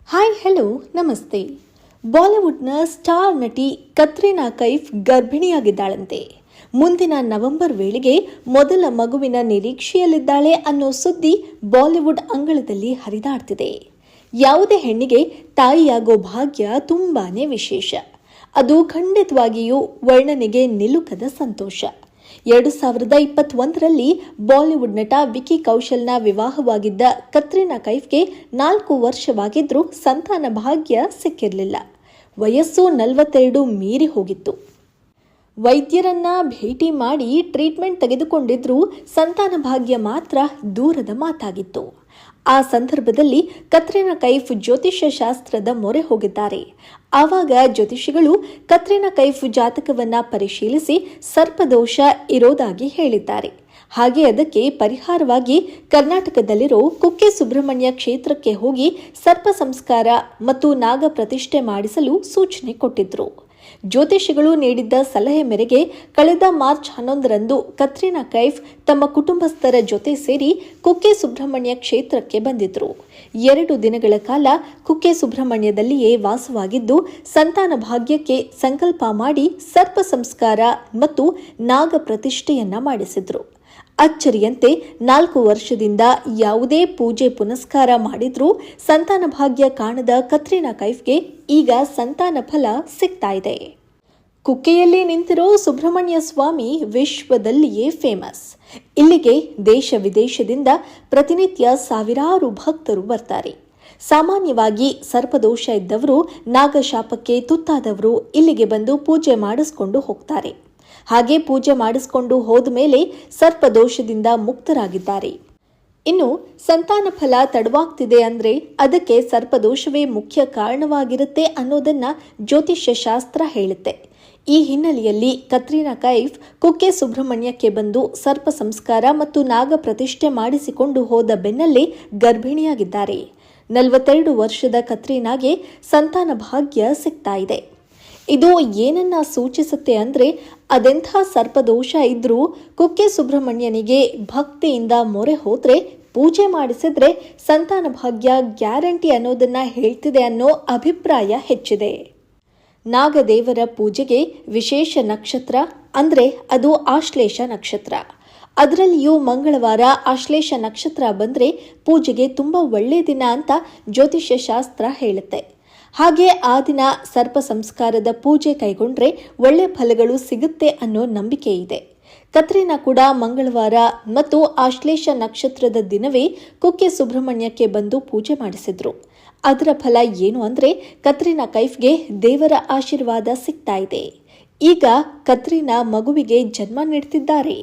Hi hello ನಮಸ್ತೆ. ಬಾಲಿವುಡ್ನ star ನಟಿ ಕತ್ರಿನಾ ಕೈಫ್ ಗರ್ಭಿಣಿಯಾಗಿದ್ದಾಳಂತೆ. ಮುಂದಿನ ನವೆಂಬರ್ ವೇಳೆಗೆ ಮೊದಲ ಮಗುವಿನ ನಿರೀಕ್ಷೆಯಲ್ಲಿದ್ದಾಳೆ ಅನ್ನೋ ಸುದ್ದಿ ಬಾಲಿವುಡ್ ಅಂಗಳದಲ್ಲಿ ಹರಿದಾಡ್ತಿದೆ. ಯಾವುದೇ ಹೆಣ್ಣಿಗೆ ತಾಯಿಯಾಗೋ ಭಾಗ್ಯ ತುಂಬಾನೇ ವಿಶೇಷ. ಅದು ಖಂಡಿತವಾಗಿಯೂ ವರ್ಣನೆಗೆ ನಿಲುಕದ ಸಂತೋಷ. 2021ರಲ್ಲಿ ಬಾಲಿವುಡ್ ನಟ ವಿಕಿ ಕೌಶಲ್ನ ವಿವಾಹವಾಗಿದ್ದ ಕತ್ರಿನಾ ಕೈಫ್ಗೆ 4 ವರ್ಷವಾಗಿದ್ರೂ ಸಂತಾನ ಭಾಗ್ಯ ಸಿಕ್ಕಿರಲಿಲ್ಲ. ವಯಸ್ಸು 42 ಮೀರಿ ಹೋಗಿತ್ತು. ವೈದ್ಯರನ್ನ ಭೇಟಿ ಮಾಡಿ ಟ್ರೀಟ್ಮೆಂಟ್ ತೆಗೆದುಕೊಂಡಿದ್ರೂ ಸಂತಾನ ಭಾಗ್ಯ ಮಾತ್ರ ದೂರದ ಮಾತಾಗಿತ್ತು. ಆ ಸಂದರ್ಭದಲ್ಲಿ ಕತ್ರಿನಾ ಕೈಫ್ ಜ್ಯೋತಿಷ್ಯ ಶಾಸ್ತ್ರದ ಮೊರೆ ಹೋಗಿದ್ದಾರೆ. ಆವಾಗ ಜ್ಯೋತಿಷಿಗಳು ಕತ್ರಿನಾ ಕೈಫ್ ಜಾತಕವನ್ನ ಪರಿಶೀಲಿಸಿ ಸರ್ಪದೋಷ ಇರೋದಾಗಿ ಹೇಳಿದ್ದಾರೆ. ಹಾಗೆ ಅದಕ್ಕೆ ಪರಿಹಾರವಾಗಿ ಕರ್ನಾಟಕದಲ್ಲಿರೋ ಕುಕ್ಕೆ ಸುಬ್ರಹ್ಮಣ್ಯ ಕ್ಷೇತ್ರಕ್ಕೆ ಹೋಗಿ ಸರ್ಪ ಸಂಸ್ಕಾರ ಮತ್ತು ನಾಗ ಪ್ರತಿಷ್ಠೆ ಮಾಡಿಸಲು ಸೂಚನೆ ಕೊಟ್ಟಿದ್ರು. ಜ್ಯೋತಿಷಿಗಳು ನೀಡಿದ್ದ ಸಲಹೆ ಮೇರೆಗೆ ಕಳೆದ ಮಾರ್ಚ್ 11ರಂದು ಕತ್ರಿನಾ ಕೈಫ್ ತಮ್ಮ ಕುಟುಂಬಸ್ಥರ ಜೊತೆ ಸೇರಿ ಕುಕ್ಕೆ ಸುಬ್ರಹ್ಮಣ್ಯ ಕ್ಷೇತ್ರಕ್ಕೆ ಬಂದಿದ್ರು. 2 ದಿನಗಳ ಕಾಲ ಕುಕ್ಕೆ ಸುಬ್ರಹ್ಮಣ್ಯದಲ್ಲಿಯೇ ವಾಸವಾಗಿದ್ದು ಸಂತಾನ ಭಾಗ್ಯಕ್ಕೆ ಸಂಕಲ್ಪ ಮಾಡಿ ಸರ್ಪ ಸಂಸ್ಕಾರ ಮತ್ತು ನಾಗ ಪ್ರತಿಷ್ಠೆಯನ್ನ ಮಾಡಿಸಿದ್ರು. ಅಚ್ಚರಿಯಂತೆ 4 ವರ್ಷದಿಂದ ಯಾವುದೇ ಪೂಜೆ ಪುನಸ್ಕಾರ ಮಾಡಿದ್ರೂ ಸಂತಾನ ಭಾಗ್ಯ ಕಾಣದ ಕತ್ರಿನಾ ಕೈಫ್ಗೆ ಈಗ ಸಂತಾನ ಫಲ ಸಿಗ್ತಾ ಇದೆ. ಕುಕ್ಕೆಯಲ್ಲಿ ನಿಂತಿರೋ ಸುಬ್ರಹ್ಮಣ್ಯ ಸ್ವಾಮಿ ವಿಶ್ವದಲ್ಲಿಯೇ ಫೇಮಸ್. ಇಲ್ಲಿಗೆ ದೇಶ ವಿದೇಶದಿಂದ ಪ್ರತಿನಿತ್ಯ ಸಾವಿರಾರು ಭಕ್ತರು ಬರ್ತಾರೆ. ಸಾಮಾನ್ಯವಾಗಿ ಸರ್ಪದೋಷ ಇದ್ದವರು, ನಾಗಶಾಪಕ್ಕೆ ತುತ್ತಾದವರು ಇಲ್ಲಿಗೆ ಬಂದು ಪೂಜೆ ಮಾಡಿಸ್ಕೊಂಡು ಹೋಗ್ತಾರೆ. ಹಾಗೆ ಪೂಜೆ ಮಾಡಿಸಿಕೊಂಡು ಹೋದ ಮೇಲೆ ಸರ್ಪದೋಷದಿಂದ ಮುಕ್ತರಾಗಿದ್ದಾರೆ. ಇನ್ನು ಸಂತಾನ ಫಲ ತಡವಾಗ್ತಿದೆ ಅಂದ್ರೆ ಅದಕ್ಕೆ ಸರ್ಪದೋಷವೇ ಮುಖ್ಯ ಕಾರಣವಾಗಿರುತ್ತೆ ಅನ್ನೋದನ್ನ ಜ್ಯೋತಿಷ್ಯ ಶಾಸ್ತ್ರ ಹೇಳುತ್ತೆ. ಈ ಹಿನ್ನೆಲೆಯಲ್ಲಿ ಕತ್ರಿನಾ ಕೈಫ್ ಕುಕ್ಕೆ ಸುಬ್ರಹ್ಮಣ್ಯಕ್ಕೆ ಬಂದು ಸರ್ಪ ಸಂಸ್ಕಾರ ಮತ್ತು ನಾಗ ಪ್ರತಿಷ್ಠೆ ಮಾಡಿಸಿಕೊಂಡು ಹೋದ ಬೆನ್ನಲ್ಲೇ ಗರ್ಭಿಣಿಯಾಗಿದ್ದಾರೆ. 42 ವರ್ಷದ ಕತ್ರಿನಾಗೆ ಸಂತಾನ ಭಾಗ್ಯ ಸಿಗ್ತಾ ಇದೆ. ಇದು ಏನನ್ನ ಸೂಚಿಸುತ್ತೆ ಅಂದ್ರೆ ಅದೆಂಥ ಸರ್ಪದೋಷ ಇದ್ರೂ ಕುಕ್ಕೆ ಸುಬ್ರಹ್ಮಣ್ಯನಿಗೆ ಭಕ್ತಿಯಿಂದ ಮೊರೆ ಹೋದ್ರೆ, ಪೂಜೆ ಮಾಡಿಸಿದ್ರೆ ಸಂತಾನ ಭಾಗ್ಯ ಗ್ಯಾರಂಟಿ ಅನ್ನೋದನ್ನ ಹೇಳ್ತಿದೆ ಅನ್ನೋ ಅಭಿಪ್ರಾಯ ಹೆಚ್ಚಿದೆ. ನಾಗದೇವರ ಪೂಜೆಗೆ ವಿಶೇಷ ನಕ್ಷತ್ರ ಅಂದ್ರೆ ಅದು ಆಶ್ಲೇಷ ನಕ್ಷತ್ರ. ಅದರಲ್ಲಿಯೂ ಮಂಗಳವಾರ ಆಶ್ಲೇಷ ನಕ್ಷತ್ರ ಬಂದ್ರೆ ಪೂಜೆಗೆ ತುಂಬಾ ಒಳ್ಳೆ ದಿನ ಅಂತ ಜ್ಯೋತಿಷ್ಯ ಶಾಸ್ತ್ರ ಹೇಳುತ್ತೆ. ಹಾಗೆ ಆ ದಿನ ಸರ್ಪ ಸಂಸ್ಕಾರದ ಪೂಜೆ ಕೈಗೊಂಡ್ರೆ ಒಳ್ಳೆ ಫಲಗಳು ಸಿಗುತ್ತೆ ಅನ್ನೋ ನಂಬಿಕೆ ಇದೆ. ಕತ್ರಿನಾ ಕೂಡ ಮಂಗಳವಾರ ಮತ್ತು ಆಶ್ಲೇಷ ನಕ್ಷತ್ರದ ದಿನವೇ ಕುಕ್ಕೆ ಸುಬ್ರಹ್ಮಣ್ಯಕ್ಕೆ ಬಂದು ಪೂಜೆ ಮಾಡಿಸಿದ್ರು. ಅದರ ಫಲ ಏನು ಅಂದ್ರೆ ಕತ್ರಿನಾ ಕೈಫ್ಗೆ ದೇವರ ಆಶೀರ್ವಾದ ಸಿಗ್ತಾ ಇದೆ. ಈಗ ಕತ್ರಿನಾ ಮಗುವಿಗೆ ಜನ್ಮ ನೀಡ್ತಿದ್ದಾರೆ.